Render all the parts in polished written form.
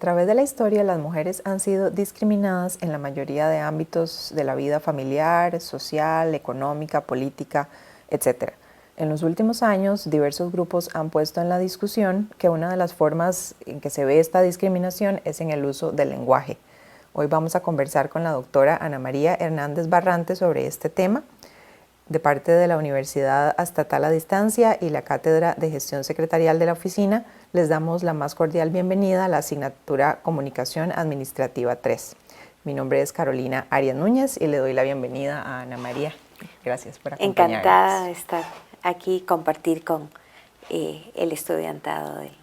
través de la historia, las mujeres han sido discriminadas en la mayoría de ámbitos de la vida familiar, social, económica, política, etc. En los últimos años, diversos grupos han puesto en la discusión que una de las formas en que se ve esta discriminación es en el uso del lenguaje. Hoy vamos a conversar con la doctora Ana María Hernández Barrante sobre este tema, de parte de la Universidad Estatal a Distancia y la Cátedra de Gestión Secretarial de la Oficina. Les damos la más cordial bienvenida a la asignatura Comunicación Administrativa 3. Mi nombre es Carolina Arias Núñez y le doy la bienvenida a Ana María. Gracias por acompañarnos. Encantada de estar aquí y compartir con el estudiantado del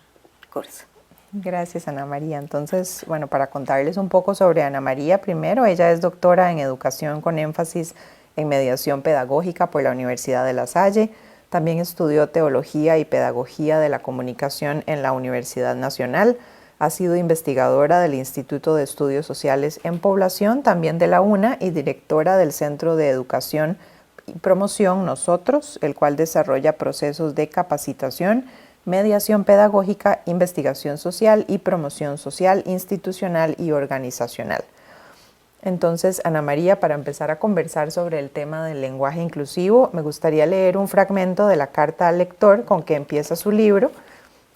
curso. Gracias, Ana María. Entonces, bueno, para contarles un poco sobre Ana María, primero, ella es doctora en Educación con énfasis en Mediación Pedagógica por la Universidad de La Salle. También estudió Teología y Pedagogía de la Comunicación en la Universidad Nacional. Ha sido investigadora del Instituto de Estudios Sociales en Población, también de la UNA, y directora del Centro de Educación y Promoción Nosotros, el cual desarrolla procesos de capacitación, mediación pedagógica, investigación social y promoción social, institucional y organizacional. Entonces, Ana María, para empezar a conversar sobre el tema del lenguaje inclusivo, me gustaría leer un fragmento de la carta al lector con que empieza su libro,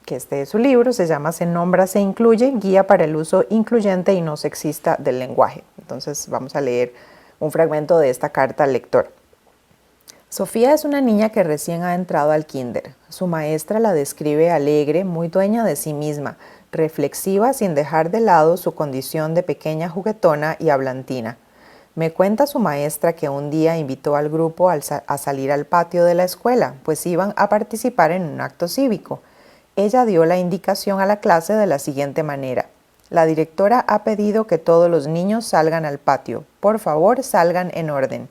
que este es su libro, se llama Se nombra, se incluye, guía para el uso incluyente y no sexista del lenguaje. Entonces, vamos a leer un fragmento de esta carta al lector. Sofía es una niña que recién ha entrado al kinder. Su maestra la describe alegre, muy dueña de sí misma, reflexiva sin dejar de lado su condición de pequeña juguetona y hablantina. Me cuenta su maestra que un día invitó al grupo a salir al patio de la escuela, pues iban a participar en un acto cívico. Ella dio la indicación a la clase de la siguiente manera. La directora ha pedido que todos los niños salgan al patio. Por favor, salgan en orden.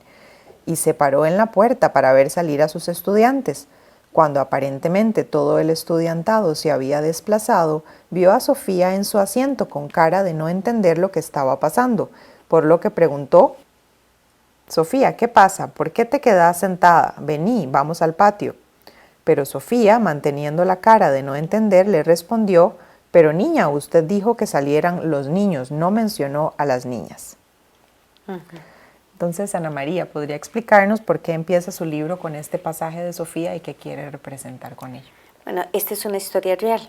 Y se paró en la puerta para ver salir a sus estudiantes. Cuando aparentemente todo el estudiantado se había desplazado, vio a Sofía en su asiento con cara de no entender lo que estaba pasando, por lo que preguntó: Sofía, ¿qué pasa? ¿Por qué te quedas sentada? Vení, vamos al patio. Pero Sofía, manteniendo la cara de no entender, le respondió: pero niña, usted dijo que salieran los niños, no mencionó a las niñas. Entonces, Ana María, ¿podría explicarnos por qué empieza su libro con este pasaje de Sofía y qué quiere representar con ello? Bueno, esta es una historia real.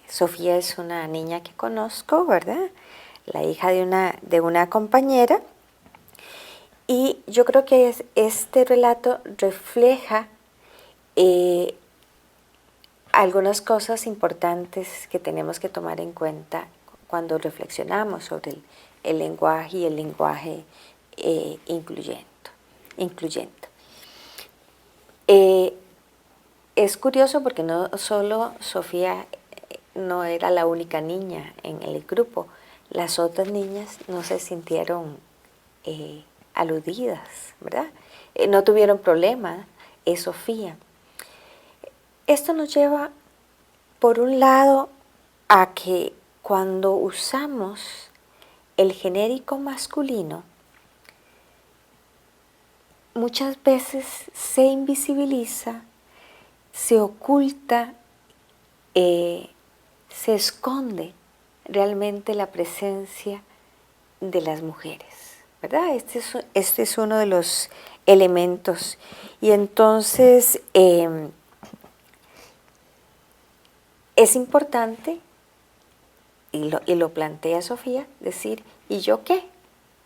Sofía es una niña que conozco, ¿verdad? La hija de una compañera. Y yo creo que este relato refleja algunas cosas importantes que tenemos que tomar en cuenta cuando reflexionamos sobre el lenguaje y el lenguaje incluyente. Es curioso porque no solo Sofía no era la única niña en el grupo, las otras niñas no se sintieron aludidas, ¿verdad? No tuvieron problema, es Sofía. Esto nos lleva, por un lado, a que cuando usamos el genérico masculino, muchas veces se invisibiliza, se oculta, se esconde realmente la presencia de las mujeres, ¿verdad? Este es uno de los elementos. Y entonces es importante, y lo plantea Sofía, decir, ¿y yo qué?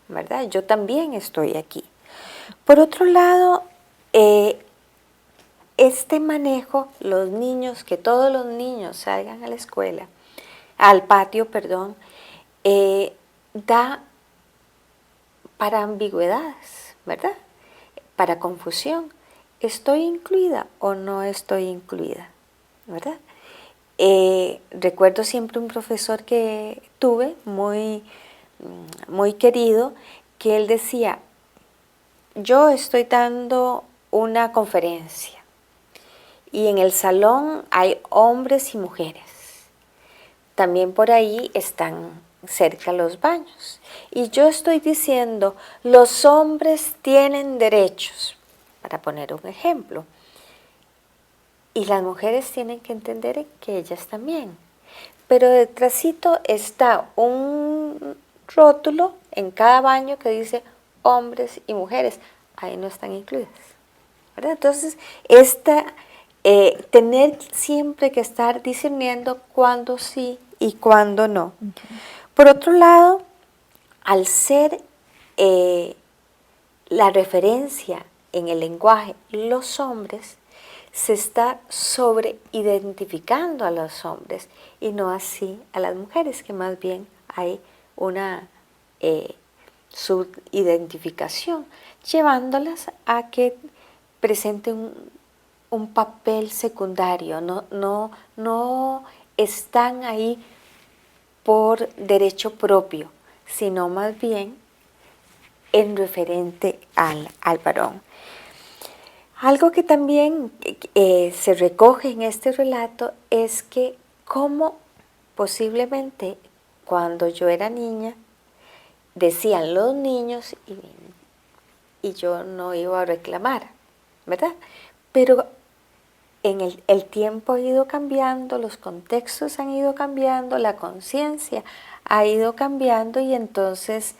¿Verdad? Yo también estoy aquí. Por otro lado, este manejo, que todos los niños salgan a la escuela, al patio, perdón, da para ambigüedades, ¿verdad? Para confusión. ¿Estoy incluida o no estoy incluida? ¿Verdad? Recuerdo siempre un profesor que tuve, muy querido, que él decía: yo estoy dando una conferencia y en el salón hay hombres y mujeres. También por ahí están cerca los baños. Y yo estoy diciendo, los hombres tienen derechos, para poner un ejemplo. Y las mujeres tienen que entender que ellas también. pero detrásito está un rótulo en cada baño que dice hombres y mujeres. Ahí no están incluidas, ¿verdad? Entonces, tener siempre que estar discerniendo cuándo sí y cuándo no. Por otro lado, al ser la referencia en el lenguaje los hombres, se está sobreidentificando a los hombres y no así a las mujeres, que más bien hay una subidentificación, llevándolas a que presenten un papel secundario, no están ahí por derecho propio, sino más bien en referente al varón. Algo que también se recoge en este relato es que como posiblemente cuando yo era niña decían los niños y yo no iba a reclamar, ¿verdad? Pero el tiempo ha ido cambiando, los contextos han ido cambiando, la conciencia ha ido cambiando y entonces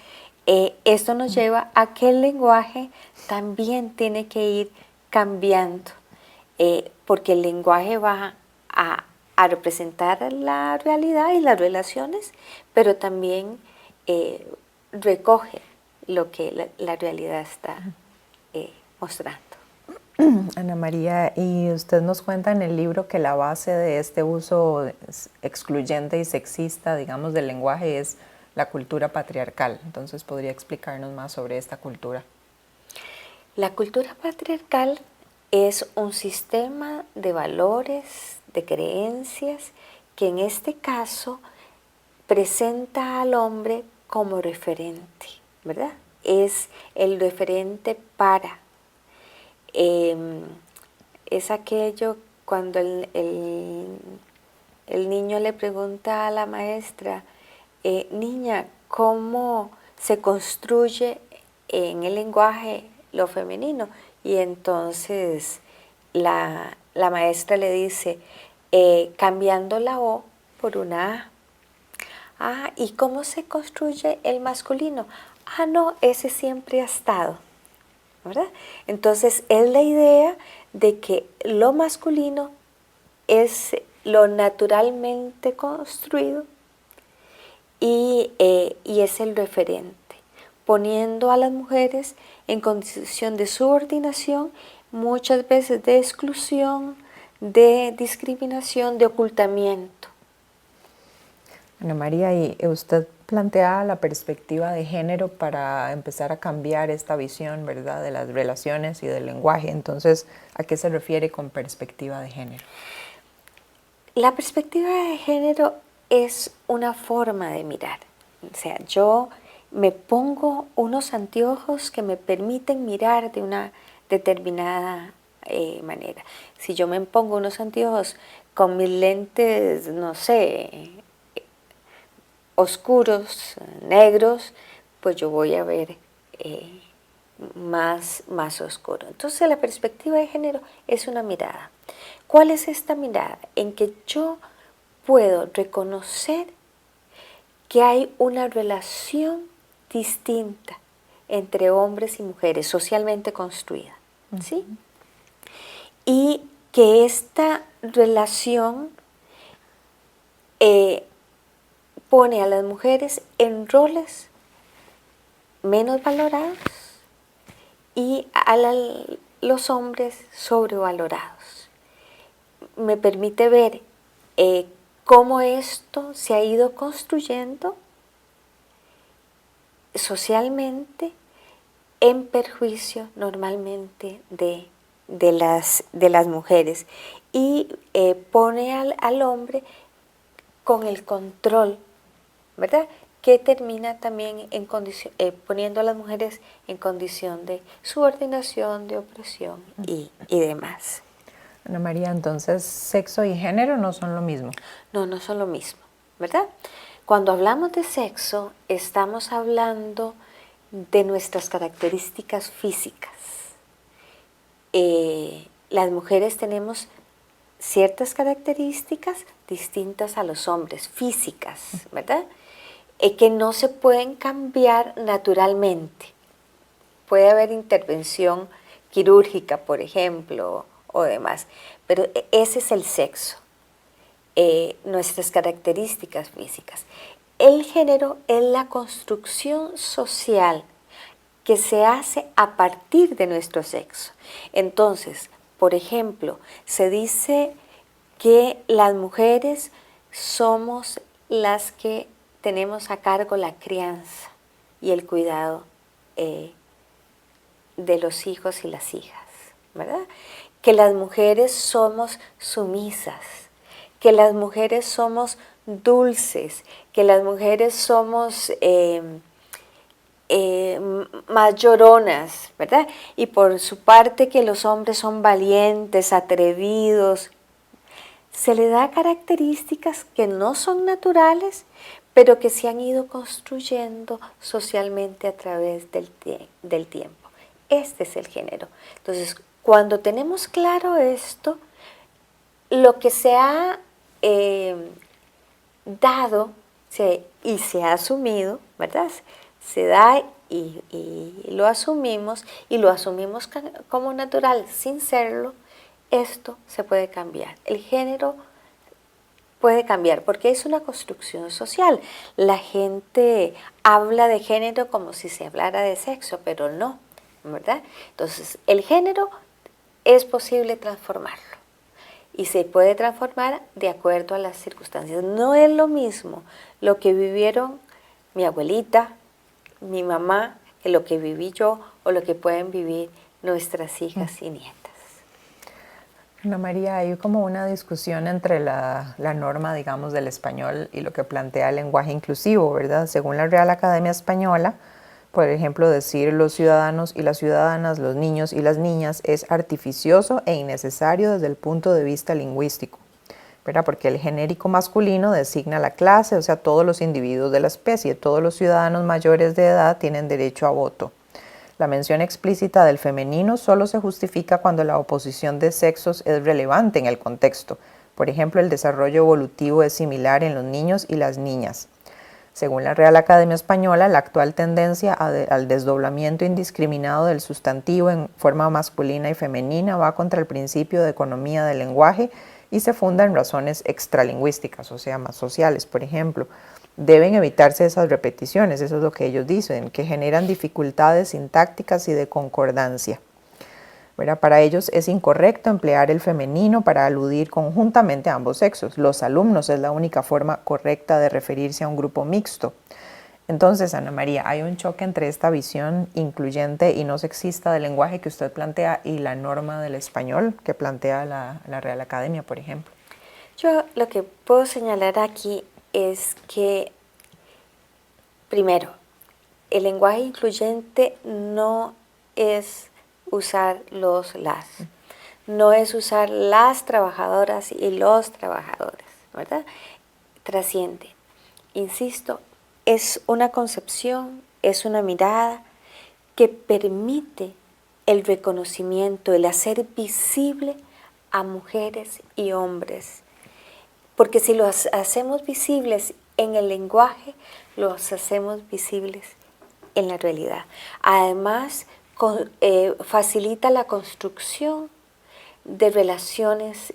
esto nos lleva a que el lenguaje también tiene que ir cambiando, porque el lenguaje va a representar la realidad y las relaciones, pero también recoge lo que la realidad está mostrando. Ana María, y usted nos cuenta en el libro que la base de este uso excluyente y sexista, digamos, del lenguaje es la cultura patriarcal. Entonces, ¿podría explicarnos más sobre esta cultura? La cultura patriarcal es un sistema de valores, de creencias, que en este caso presenta al hombre como referente, ¿verdad? Es el referente para. Es aquello cuando el niño le pregunta a la maestra, niña, ¿cómo se construye en el lenguaje lo femenino? Y entonces la maestra le dice, cambiando la O por una A. Ah, ¿y cómo se construye el masculino? Ah, no, ese siempre ha estado, ¿verdad? Entonces es la idea de que lo masculino es lo naturalmente construido y es el referente, poniendo a las mujeres en condición de subordinación, muchas veces de exclusión, de discriminación, de ocultamiento. Ana María, ¿y usted plantea la perspectiva de género para empezar a cambiar esta visión, ¿verdad?, de las relaciones y del lenguaje? Entonces, ¿a qué se refiere con perspectiva de género? La perspectiva de género es una forma de mirar. O sea, yo me pongo unos anteojos que me permiten mirar de una determinada manera. Si yo me pongo unos anteojos con mis lentes, no sé, oscuros, negros, pues yo voy a ver más oscuro. Entonces la perspectiva de género es una mirada. ¿Cuál es esta mirada? En que yo puedo reconocer que hay una relación distinta entre hombres y mujeres, socialmente construida, ¿sí? Y que esta relación pone a las mujeres en roles menos valorados y a los hombres sobrevalorados. Me permite ver cómo esto se ha ido construyendo socialmente en perjuicio normalmente de las mujeres y pone al hombre con el control, ¿verdad?, que termina también poniendo a las mujeres en condición de subordinación, de opresión y demás. Ana María, entonces, ¿sexo y género no son lo mismo? No son lo mismo, ¿verdad? Cuando hablamos de sexo, estamos hablando de nuestras características físicas. Las mujeres tenemos ciertas características distintas a los hombres, físicas, ¿verdad? Que no se pueden cambiar naturalmente. Puede haber intervención quirúrgica, por ejemplo, o demás, pero ese es el sexo, nuestras características físicas. El género es la construcción social que se hace a partir de nuestro sexo. Entonces, por ejemplo, se dice que las mujeres somos las que tenemos a cargo la crianza y el cuidado de los hijos y las hijas, ¿verdad? Que las mujeres somos sumisas, que las mujeres somos dulces, que las mujeres somos más lloronas, ¿verdad? Y por su parte que los hombres son valientes, atrevidos. Se le da características que no son naturales, pero que se han ido construyendo socialmente a través del tiempo. Este es el género. Entonces, cuando tenemos claro esto, lo que se ha dado y se ha asumido, ¿verdad? Se da y lo asumimos como natural sin serlo. Esto se puede cambiar. El género puede cambiar porque es una construcción social. La gente habla de género como si se hablara de sexo, pero no, ¿verdad? Entonces, el género es posible transformarlo y se puede transformar de acuerdo a las circunstancias. No es lo mismo lo que vivieron mi abuelita, mi mamá, que lo que viví yo o lo que pueden vivir nuestras hijas y nietas. Ana María, hay como una discusión entre la norma, digamos, del español y lo que plantea el lenguaje inclusivo, ¿verdad? Según la Real Academia Española, por ejemplo, decir los ciudadanos y las ciudadanas, los niños y las niñas es artificioso e innecesario desde el punto de vista lingüístico, ¿verdad? Porque el genérico masculino designa la clase, o sea, todos los individuos de la especie, todos los ciudadanos mayores de edad tienen derecho a voto. La mención explícita del femenino solo se justifica cuando la oposición de sexos es relevante en el contexto. Por ejemplo, el desarrollo evolutivo es similar en los niños y las niñas. Según la Real Academia Española, la actual tendencia al desdoblamiento indiscriminado del sustantivo en forma masculina y femenina va contra el principio de economía del lenguaje y se funda en razones extralingüísticas, o sea, más sociales, por ejemplo. Deben evitarse esas repeticiones, eso es lo que ellos dicen, que generan dificultades sintácticas y de concordancia. ¿Verdad? Para ellos es incorrecto emplear el femenino para aludir conjuntamente a ambos sexos. Los alumnos es la única forma correcta de referirse a un grupo mixto. Entonces, Ana María, hay un choque entre esta visión incluyente y no sexista del lenguaje que usted plantea y la norma del español que plantea la Real Academia, por ejemplo. Yo lo que puedo señalar aquí es que, primero, el lenguaje incluyente no es usar las, no es usar las trabajadoras y los trabajadores, ¿verdad? Trasciende. Insisto, es una concepción, es una mirada que permite el reconocimiento, el hacer visible a mujeres y hombres. Porque si los hacemos visibles en el lenguaje, los hacemos visibles en la realidad. Además, facilita la construcción de relaciones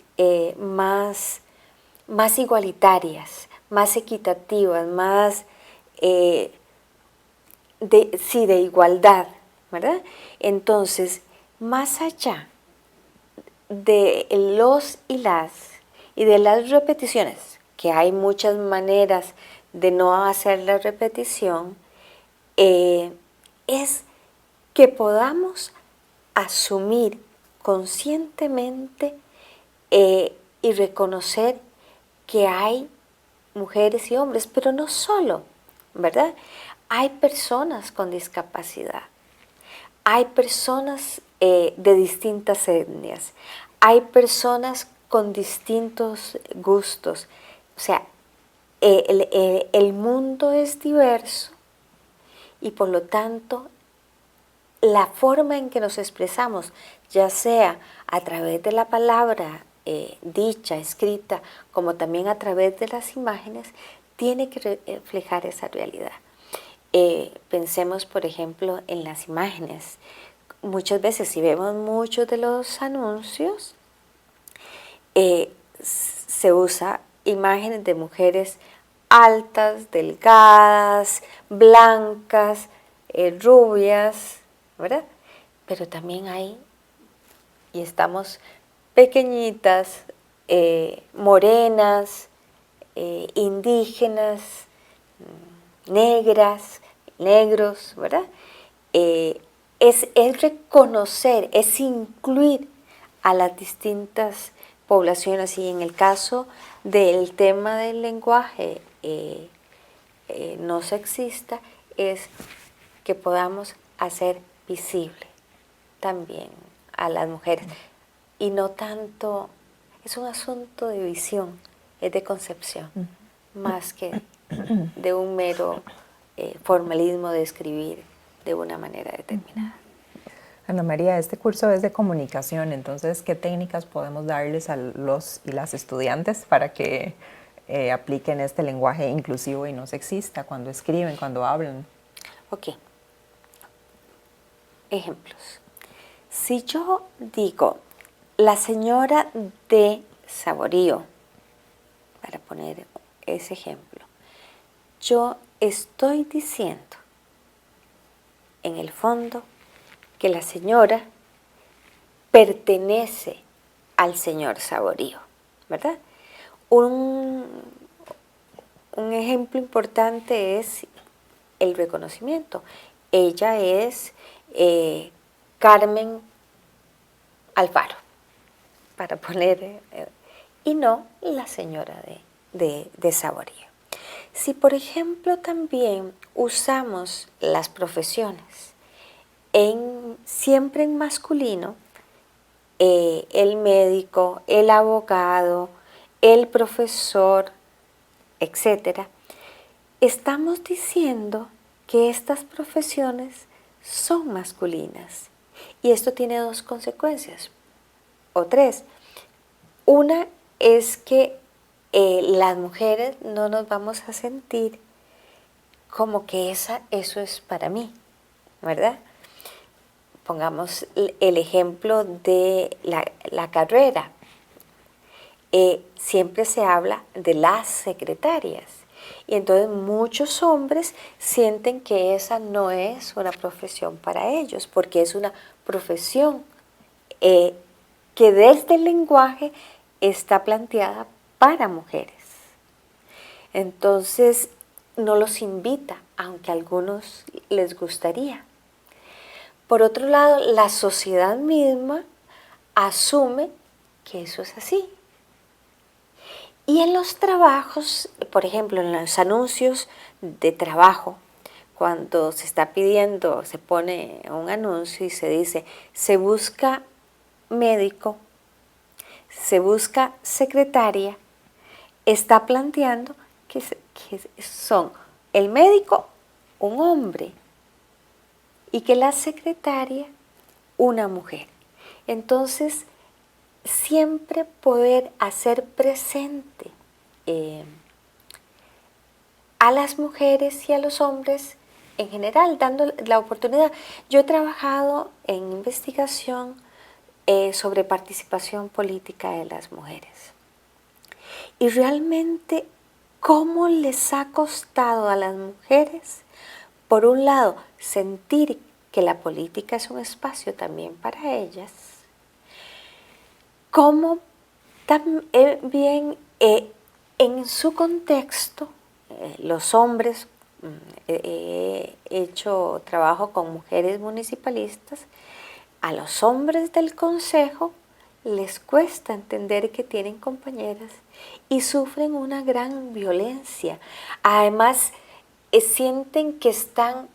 más igualitarias, más equitativas, más de igualdad, ¿verdad? Entonces, más allá de los y las y de las repeticiones, que hay muchas maneras de no hacer la repetición, es que podamos asumir conscientemente y reconocer que hay mujeres y hombres, pero no solo, ¿verdad? Hay personas con discapacidad, hay personas de distintas etnias, hay personas con distintos gustos. O sea, el mundo es diverso y por lo tanto la forma en que nos expresamos, ya sea a través de la palabra dicha, escrita, como también a través de las imágenes, tiene que reflejar esa realidad. Pensemos, por ejemplo, en las imágenes. Muchas veces, si vemos muchos de los anuncios, se usa imágenes de mujeres altas, delgadas, blancas, rubias, ¿verdad? Pero también hay, y estamos pequeñitas, morenas, indígenas, negras, negros, ¿verdad? Es reconocer, es incluir a las distintas poblaciones, y en el caso del tema del lenguaje no sexista, es que podamos hacer visible también a las mujeres, y no tanto, es un asunto de visión, es de concepción, más que de un mero formalismo de escribir de una manera determinada. Ana María, este curso es de comunicación, entonces, ¿qué técnicas podemos darles a los y las estudiantes para que apliquen este lenguaje inclusivo y no sexista cuando escriben, cuando hablan? Ok. Ejemplos. Si yo digo, la señora de Saborío, para poner ese ejemplo, yo estoy diciendo, en el fondo, que la señora pertenece al señor Saborío, ¿verdad? Un ejemplo importante es el reconocimiento. Ella es Carmen Alfaro, para poner, y no la señora de Saborío. Si, por ejemplo, también usamos las profesiones siempre en masculino, el médico, el abogado, el profesor, etcétera, estamos diciendo que estas profesiones son masculinas. Y esto tiene dos consecuencias, o tres. Una es que las mujeres no nos vamos a sentir como que eso es para mí, ¿verdad? Pongamos el ejemplo de la carrera. Siempre se habla de las secretarias, y entonces muchos hombres sienten que esa no es una profesión para ellos, porque es una profesión que desde el lenguaje está planteada para mujeres. Entonces no los invita, aunque a algunos les gustaría. Por otro lado, la sociedad misma asume que eso es así. Y en los trabajos, por ejemplo, en los anuncios de trabajo, cuando se está pidiendo, se pone un anuncio y se dice, se busca médico, se busca secretaria, está planteando que son el médico un hombre y que la secretaria una mujer. Entonces, siempre poder hacer presente a las mujeres y a los hombres en general, dando la oportunidad. Yo he trabajado en investigación sobre participación política de las mujeres. Y realmente, ¿cómo les ha costado a las mujeres, por un lado, sentir que la política es un espacio también para ellas? ¿Cómo también en su contexto, los hombres, he hecho trabajo con mujeres municipalistas, a los hombres del consejo les cuesta entender que tienen compañeras y sufren una gran violencia. Además, sienten que están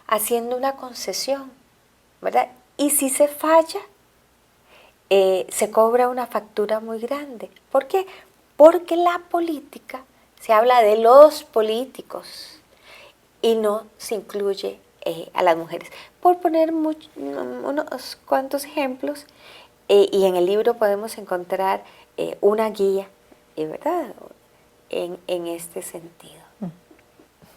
haciendo una concesión, ¿verdad? Y si se falla, se cobra una factura muy grande. ¿Por qué? Porque la política, se habla de los políticos y no se incluye a las mujeres. Por poner unos cuantos ejemplos, Y en el libro podemos encontrar una guía, ¿verdad? En este sentido.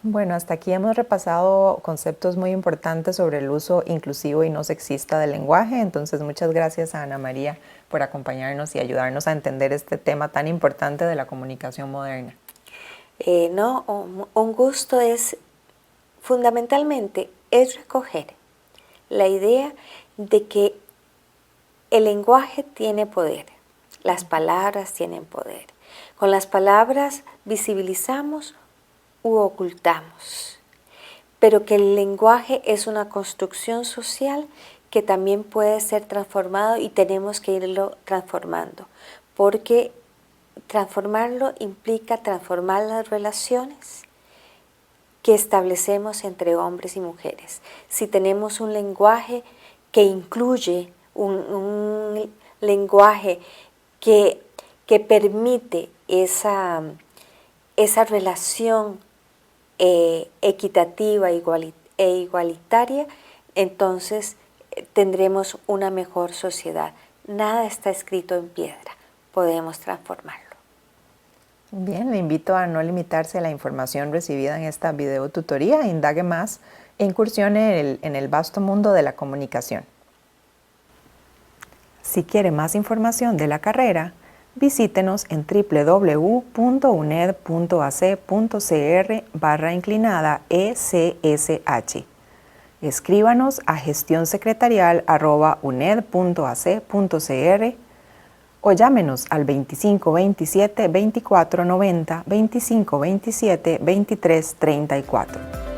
Bueno, hasta aquí hemos repasado conceptos muy importantes sobre el uso inclusivo y no sexista del lenguaje. Entonces, muchas gracias a Ana María por acompañarnos y ayudarnos a entender este tema tan importante de la comunicación moderna. No, un gusto fundamentalmente es recoger la idea de que el lenguaje tiene poder, las palabras tienen poder. Con las palabras visibilizamos u ocultamos, pero que el lenguaje es una construcción social que también puede ser transformado y tenemos que irlo transformando, porque transformarlo implica transformar las relaciones que establecemos entre hombres y mujeres. Si tenemos un lenguaje que incluye, un lenguaje que permite esa relación equitativa e igualitaria, entonces tendremos una mejor sociedad. Nada está escrito en piedra, podemos transformarlo. Bien, le invito a no limitarse a la información recibida en esta videotutoría, indague más e incursione en el vasto mundo de la comunicación. Si quiere más información de la carrera, visítenos en www.uned.ac.cr/ECSH. Escríbanos a gestionsecretarial@uned.ac.cr o llámenos al 2527 2490 2527 2334.